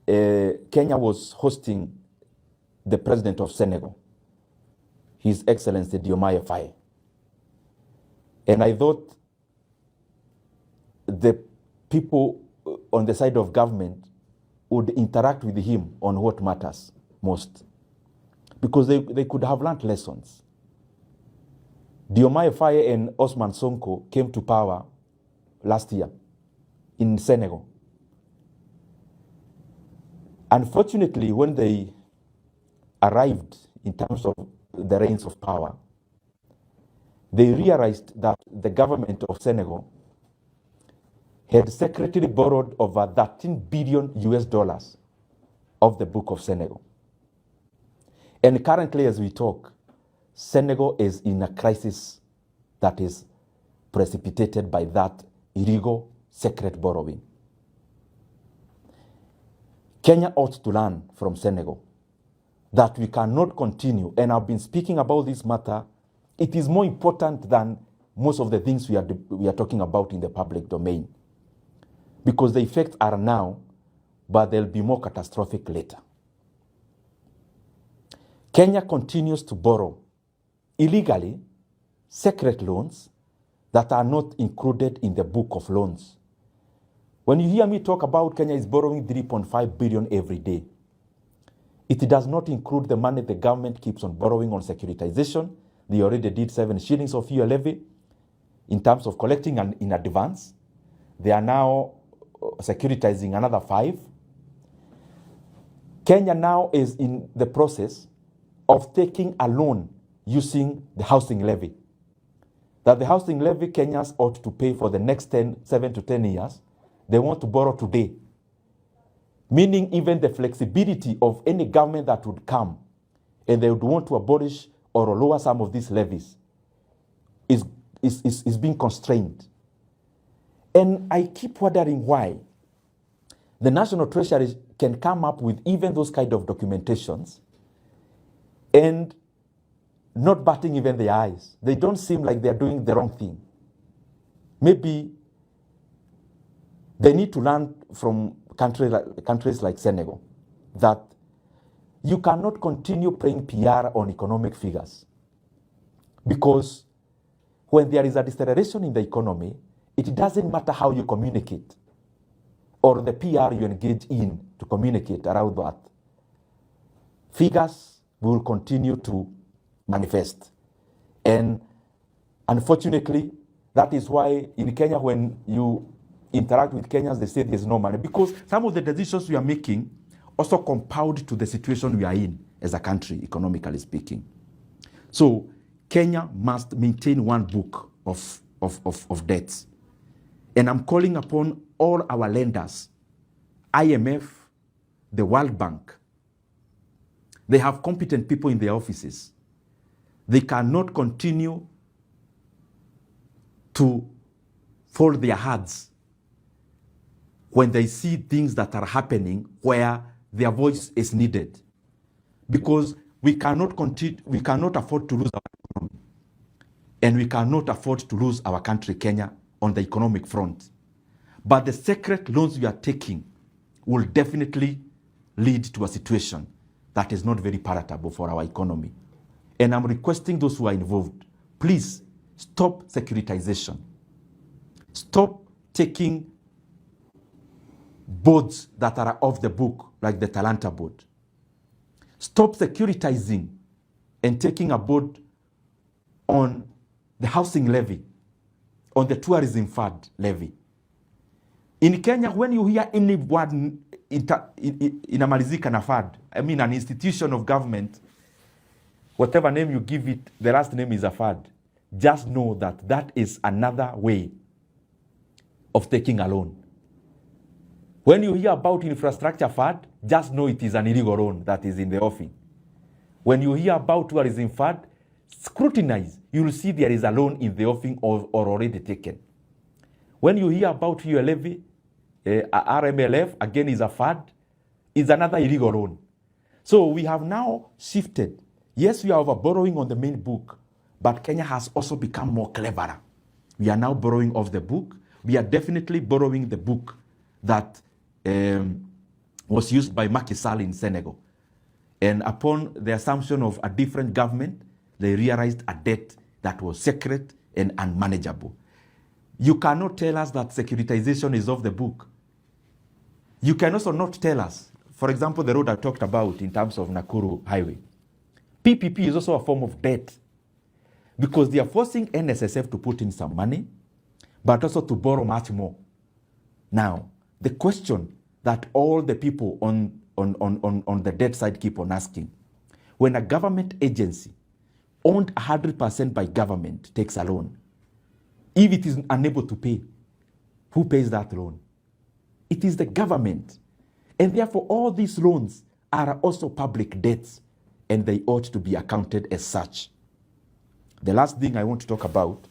Kenya was hosting the president of Senegal, His Excellency Diomaye Faye. And I thought the people on the side of government would interact with him on what matters most, because they could have learned lessons. Diomaye Faye and Osman Sonko came to power last year in Senegal. Unfortunately, when they arrived in terms of the reins of power, they realized that the government of Senegal had secretly borrowed over 13 billion US dollars of the Book of Senegal. And currently, as we talk, Senegal is in a crisis that is precipitated by that illegal secret borrowing. Kenya ought to learn from Senegal that we cannot continue, and I've been speaking about this matter. It is more important than most of the things we are talking about in the public domain, because the effects are now, but they'll be more catastrophic later. Kenya continues to borrow illegally secret loans that are not included in the book of loans. When you hear me talk about Kenya is borrowing 3.5 billion every day, it does not include the money the government keeps on borrowing on securitization. They already did 7 shillings of fuel levy in terms of collecting in advance. They are now securitizing another 5. Kenya now is in the process of taking a loan using the housing levy. That the housing levy Kenyans ought to pay for the next 7 to 10 years, they want to borrow today. Meaning even the flexibility of any government that would come and they would want to abolish or lower some of these levies is being constrained. And I keep wondering why the National Treasury can come up with even those kind of documentations and not batting even their eyes. They don't seem like they're doing the wrong thing. Maybe they need to learn from countries like Senegal that you cannot continue playing PR on economic figures, because when there is a deceleration in the economy, it doesn't matter how you communicate or the PR you engage in to communicate around that. Figures will continue to manifest. And unfortunately, that is why in Kenya, when you interact with Kenyans, they say there's no money, because some of the decisions we are making also compound to the situation we are in as a country, economically speaking. So Kenya must maintain one book of debts. And I'm calling upon all our lenders, IMF, the World Bank. They have competent people in their offices. They cannot continue to fold their hands when they see things that are happening where their voice is needed. Because we cannot afford to lose our economy. And we cannot afford to lose our country, Kenya, on the economic front. But the secret loans we are taking will definitely lead to a situation that is not very palatable for our economy. And I'm requesting those who are involved, please stop securitization. Stop taking boards that are off the book, like the Talanta board. Stop securitizing and taking a board on the housing levy, on the tourism fund levy. In Kenya, when you hear anyone inamalizika na fund, I mean an institution of government, whatever name you give it, the last name is a fund. Just know that that is another way of taking a loan. When you hear about infrastructure fund, just know it is an illegal loan that is in the offing. When you hear about tourism fund, scrutinize. You will see there is a loan in the offing or already taken. When you hear about your levy, RMLF, again is a fund, is another illegal loan. So we have now shifted. Yes, we are over borrowing on the main book, but Kenya has also become more cleverer. We are now borrowing off the book. We are definitely borrowing the book that was used by Macky Sall in Senegal. And upon the assumption of a different government, they realized a debt that was secret and unmanageable. You cannot tell us that securitization is off the book. You can also not tell us, for example, the road I talked about in terms of Nakuru Highway. PPP is also a form of debt because they are forcing NSSF to put in some money, but also to borrow much more. Now, the question that all the people on the debt side keep on asking, when a government agency owned 100% by government takes a loan, if it is unable to pay, who pays that loan? It is the government. And therefore, all these loans are also public debts, and they ought to be accounted as such. The last thing I want to talk about